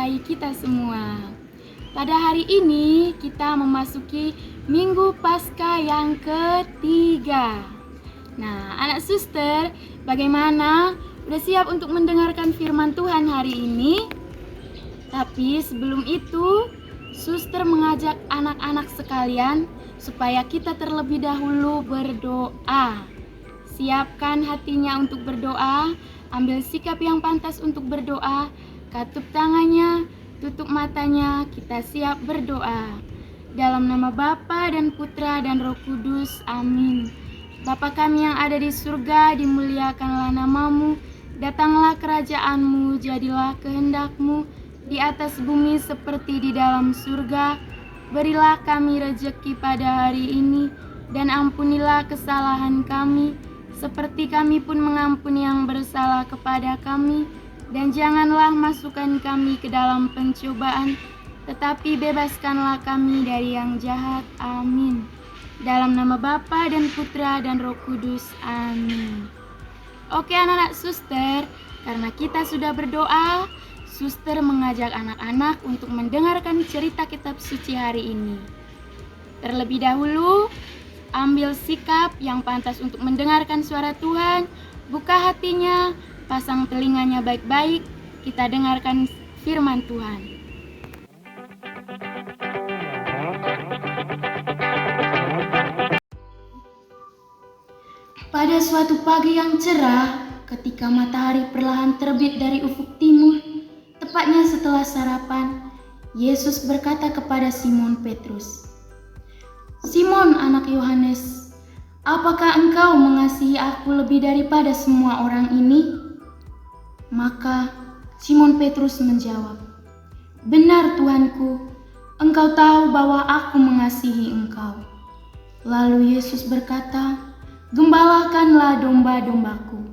menyertai kita semua. Pada hari ini kita memasuki Minggu Paskah yang ketiga. Nah, anak suster, bagaimana? Udah siap untuk mendengarkan firman Tuhan hari ini? Tapi sebelum itu, suster mengajak anak-anak sekalian supaya kita terlebih dahulu berdoa. Siapkan hatinya untuk berdoa, ambil sikap yang pantas untuk berdoa, katup tangannya, tutup matanya, kita siap berdoa. Dalam nama Bapa dan Putra dan Roh Kudus, amin. Bapa kami yang ada di surga, dimuliakanlah namamu, datanglah kerajaanmu, jadilah kehendakmu, di atas bumi seperti di dalam surga. Berilah kami rejeki pada hari ini, dan ampunilah kesalahan kami, seperti kami pun mengampuni yang bersalah kepada kami. Dan janganlah masukkan kami ke dalam pencobaan, tetapi bebaskanlah kami dari yang jahat. Amin. Dalam nama Bapa dan Putra dan Roh Kudus. Amin. Oke anak-anak suster, karena kita sudah berdoa, suster mengajak anak-anak untuk mendengarkan cerita kitab suci hari ini. Terlebih dahulu, ambil sikap yang pantas untuk mendengarkan suara Tuhan, buka hatinya, pasang telinganya baik-baik, kita dengarkan firman Tuhan. Pada suatu pagi yang cerah, ketika matahari perlahan terbit dari ufuk timur, tepatnya setelah sarapan, Yesus berkata kepada Simon Petrus, "Simon, anak Yohanes, apakah engkau mengasihi aku lebih daripada semua orang ini?" Maka Simon Petrus menjawab, "Benar Tuanku, engkau tahu bahwa aku mengasihi engkau." Lalu Yesus berkata, "Gembalakanlah domba-dombaku."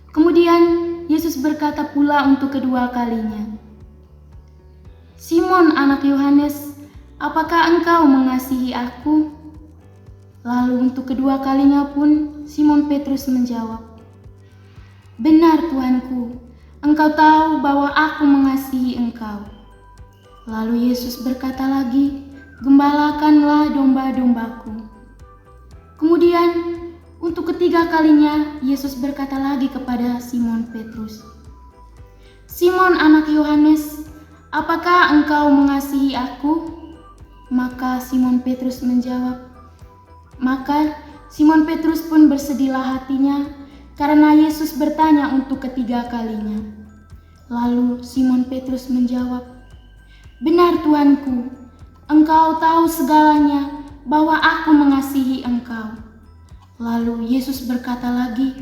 Kemudian Yesus berkata pula untuk kedua kalinya, "Simon anak Yohanes, apakah engkau mengasihi aku?" Lalu untuk kedua kalinya pun Simon Petrus menjawab, "Benar Tuanku, engkau tahu bahwa aku mengasihi engkau." Lalu Yesus berkata lagi, "Gembalakanlah domba-dombaku." Kemudian untuk ketiga kalinya Yesus berkata lagi kepada Simon Petrus, "Simon anak Yohanes, apakah engkau mengasihi aku?" Maka Simon Petrus pun bersedihlah hatinya karena Yesus bertanya untuk ketiga kalinya. Lalu Simon Petrus menjawab, "Benar Tuanku, engkau tahu segalanya bahwa aku mengasihi engkau." Lalu Yesus berkata lagi,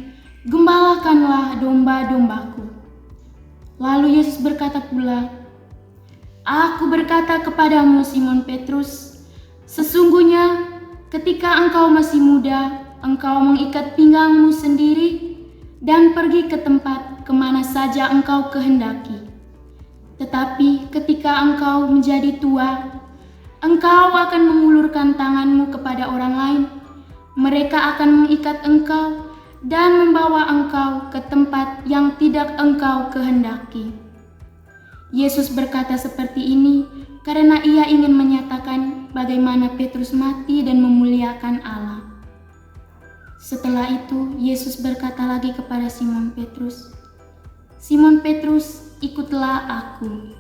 "Gembalakanlah domba-dombaku." Lalu Yesus berkata pula, "Aku berkata kepadamu Simon Petrus, sesungguhnya ketika engkau masih muda, engkau mengikat pinggangmu sendiri dan pergi ke tempat kemana saja engkau kehendaki. Tetapi ketika engkau menjadi tua, engkau akan mengulurkan tanganmu kepada orang lain. Mereka akan mengikat engkau dan membawa engkau ke tempat yang tidak engkau kehendaki." Yesus berkata seperti ini karena ia ingin menyatakan bagaimana Petrus mati dan memuliakan Allah. Setelah itu, Yesus berkata lagi kepada Simon Petrus, "Simon Petrus, ikutlah aku."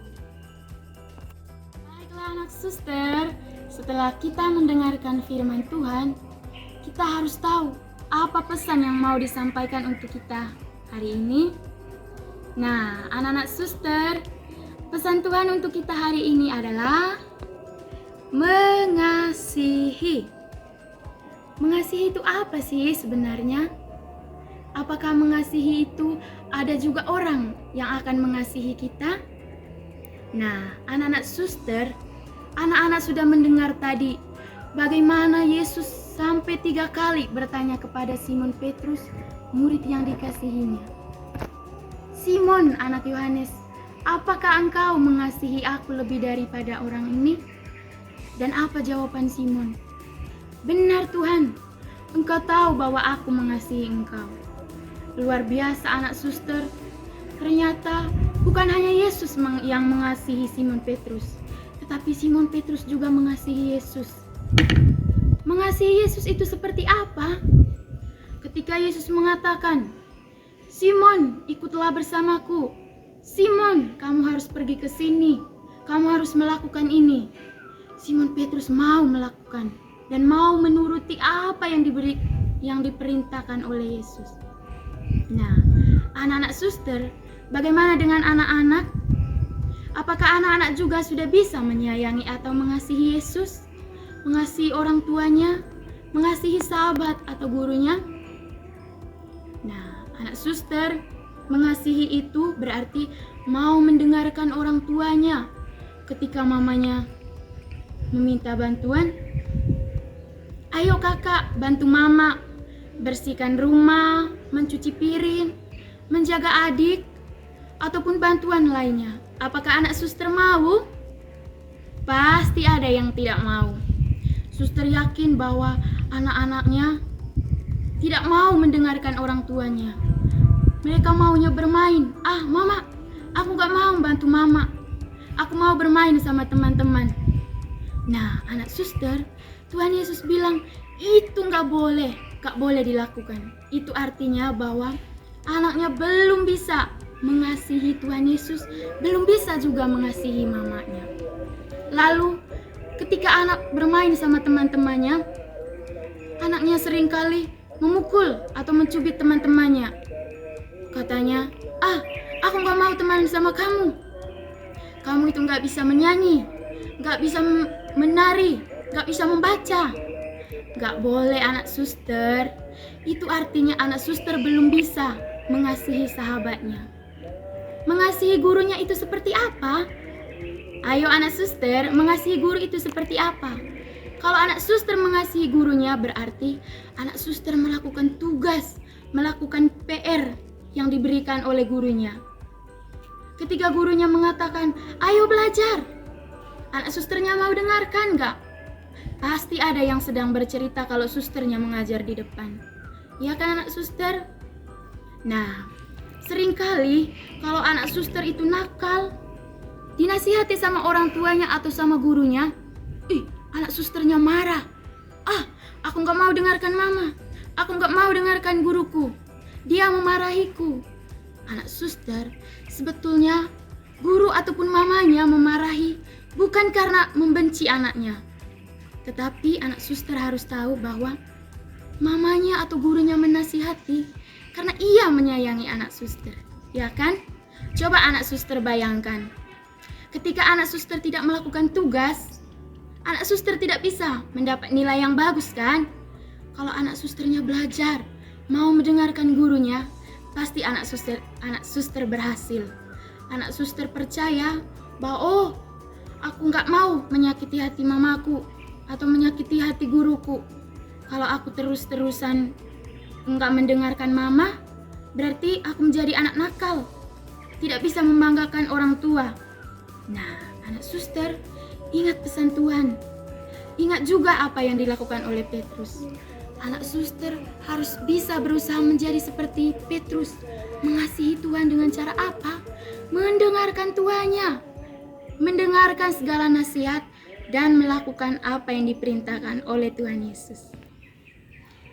Baiklah anak suster, setelah kita mendengarkan firman Tuhan, kita harus tahu apa pesan yang mau disampaikan untuk kita hari ini. Nah, anak-anak suster, pesan Tuhan untuk kita hari ini adalah mengasihi. Mengasihi itu apa sih sebenarnya? Apakah mengasihi itu ada juga orang yang akan mengasihi kita? Nah, anak-anak suster, anak-anak sudah mendengar tadi bagaimana Yesus sampai 3 kali bertanya kepada Simon Petrus, murid yang dikasihinya. "Simon, anak Yohanes, apakah engkau mengasihi aku lebih daripada orang ini?" Dan apa jawaban Simon? "Benar Tuhan, engkau tahu bahwa aku mengasihi engkau." Luar biasa anak suster, ternyata Bukan hanya Yesus yang mengasihi Simon Petrus, tetapi Simon Petrus juga mengasihi Yesus. Mengasihi Yesus itu seperti apa? Ketika Yesus mengatakan, "Simon, ikutlah bersamaku. Simon, kamu harus pergi ke sini. Kamu harus melakukan ini." Simon Petrus mau melakukan dan mau menuruti apa yang diperintahkan oleh Yesus. Nah, anak-anak suster, bagaimana dengan anak-anak? Apakah anak-anak juga sudah bisa menyayangi atau mengasihi Yesus? Mengasihi orang tuanya? Mengasihi sahabat atau gurunya? Nah, anak suster, mengasihi itu berarti mau mendengarkan orang tuanya ketika mamanya meminta bantuan. "Ayo kakak, bantu mama bersihkan rumah, mencuci piring, menjaga adik, ataupun bantuan lainnya." Apakah anak suster mau? Pasti ada yang tidak mau. Suster yakin bahwa anak-anaknya tidak mau mendengarkan orang tuanya. Mereka maunya bermain. Mama, aku gak mau bantu mama. Aku mau bermain sama teman-teman. Nah, anak suster, Tuhan Yesus bilang, itu gak boleh dilakukan. Itu artinya bahwa anaknya belum bisa mengasihi Tuhan Yesus, belum bisa juga mengasihi mamanya. Lalu, ketika anak bermain sama teman-temannya, anaknya seringkali memukul atau mencubit teman-temannya. Katanya, aku gak mau teman sama kamu. Kamu itu gak bisa menyanyi, gak bisa menari, gak bisa membaca. Gak boleh anak suster. Itu artinya anak suster belum bisa mengasihi sahabatnya. Mengasihi gurunya itu seperti apa? Ayo anak suster, mengasihi guru itu seperti apa? Kalau anak suster mengasihi gurunya berarti anak suster melakukan tugas, melakukan PR yang diberikan oleh gurunya. Ketika gurunya mengatakan, "Ayo belajar," anak susternya mau dengarkan gak? Pasti ada yang sedang bercerita kalau susternya mengajar di depan. Ya kan anak suster? Nah, seringkali kalau anak suster itu nakal, dinasihati sama orang tuanya atau sama gurunya, anak susternya marah. Aku gak mau dengarkan mama. Aku gak mau dengarkan guruku. Dia memarahiku. Anak suster, sebetulnya guru ataupun mamanya memarahi bukan karena membenci anaknya. Tetapi anak suster harus tahu bahwa mamanya atau gurunya menasihati karena ia menyayangi anak suster. Ya kan? Coba anak suster bayangkan. Ketika anak suster tidak melakukan tugas, anak suster tidak bisa mendapat nilai yang bagus kan? Kalau anak susternya belajar, mau mendengarkan gurunya, pasti anak suster berhasil. Anak suster percaya bahwa aku gak mau menyakiti hati mamaku atau menyakiti hati guruku. Kalau aku terus-terusan gak mendengarkan mama, berarti aku menjadi anak nakal, tidak bisa membanggakan orang tua. Nah, anak suster, ingat pesan Tuhan. Ingat juga apa yang dilakukan oleh Petrus. Anak suster harus bisa berusaha menjadi seperti Petrus. Mengasihi Tuhan dengan cara apa? Mendengarkan tuannya, mendengarkan segala nasihat, dan melakukan apa yang diperintahkan oleh Tuhan Yesus.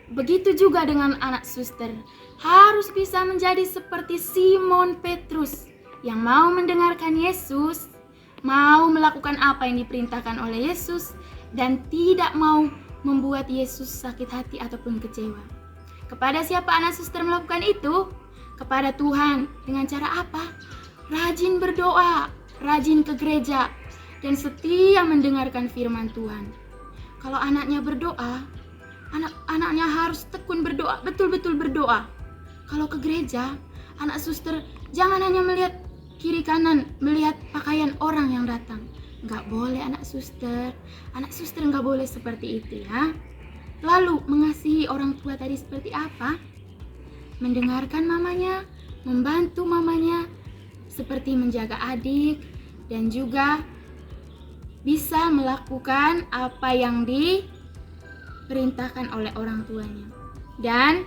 Begitu juga dengan anak suster, harus bisa menjadi seperti Simon Petrus yang mau mendengarkan Yesus, mau melakukan apa yang diperintahkan oleh Yesus, dan tidak mau membuat Yesus sakit hati ataupun kecewa. Kepada siapa anak suster melakukan itu? Kepada Tuhan. Dengan cara apa? Rajin berdoa, rajin ke gereja, dan setia mendengarkan firman Tuhan. Kalau anaknya berdoa, anaknya harus tekun berdoa, betul-betul berdoa. Kalau ke gereja, anak suster jangan hanya melihat kiri kanan, melihat pakaian orang yang datang. Gak boleh anak suster gak boleh seperti itu ya. Lalu mengasihi orang tua tadi seperti apa? Mendengarkan mamanya, membantu mamanya, seperti menjaga adik, dan juga bisa melakukan apa yang diperintahkan oleh orang tuanya. Dan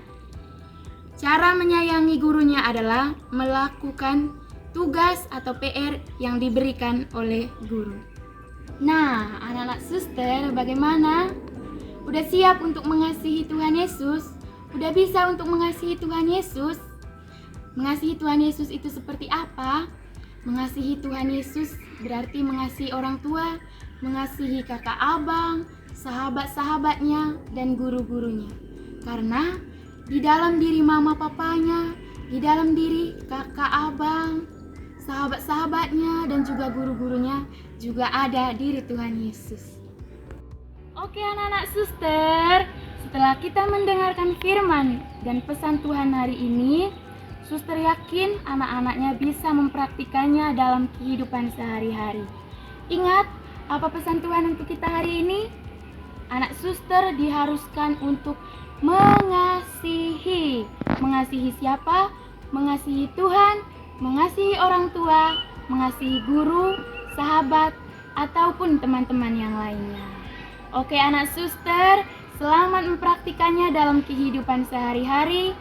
cara menyayangi gurunya adalah melakukan tugas atau PR yang diberikan oleh guru. Nah, anak-anak suster, bagaimana? Udah siap untuk mengasihi Tuhan Yesus? Udah bisa untuk mengasihi Tuhan Yesus? Mengasihi Tuhan Yesus itu seperti apa? Mengasihi Tuhan Yesus berarti mengasihi orang tua, mengasihi kakak abang, sahabat-sahabatnya, dan guru-gurunya. Karena di dalam diri mama papanya, di dalam diri kakak abang, sahabat-sahabatnya, dan juga guru-gurunya juga ada diri Tuhan Yesus. Oke anak-anak suster, setelah kita mendengarkan firman dan pesan Tuhan hari ini, suster yakin anak-anaknya bisa mempraktikannya dalam kehidupan sehari-hari. Ingat, apa pesan Tuhan untuk kita hari ini? Anak suster diharuskan untuk mengasihi. Mengasihi siapa? Mengasihi Tuhan, mengasihi orang tua, mengasihi guru, sahabat, ataupun teman-teman yang lainnya. Oke anak suster, selamat mempraktikannya dalam kehidupan sehari-hari.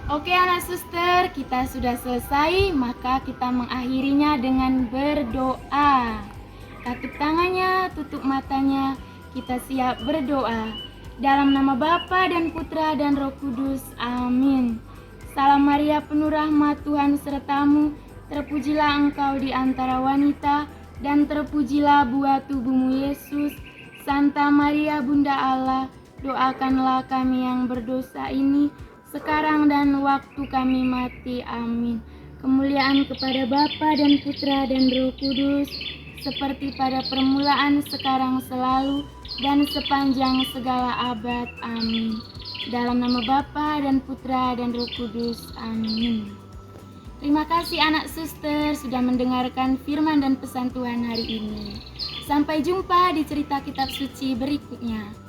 Oke anak suster, kita sudah selesai, maka kita mengakhirinya dengan berdoa. Tutup tangannya, tutup matanya, kita siap berdoa. Dalam nama Bapa dan Putra dan Roh Kudus, amin. Salam Maria penuh rahmat, Tuhan sertamu, terpujilah engkau di antara wanita, dan terpujilah buah tubuhmu Yesus. Santa Maria Bunda Allah, doakanlah kami yang berdosa ini, sekarang dan waktu kami mati, amin. Kemuliaan kepada Bapa dan Putra dan Roh Kudus, seperti pada permulaan, sekarang, selalu, dan sepanjang segala abad, amin. Dalam nama Bapa dan Putra dan Roh Kudus, amin. Terima kasih anak suster sudah mendengarkan firman dan pesan Tuhan hari ini. Sampai jumpa di cerita kitab suci berikutnya.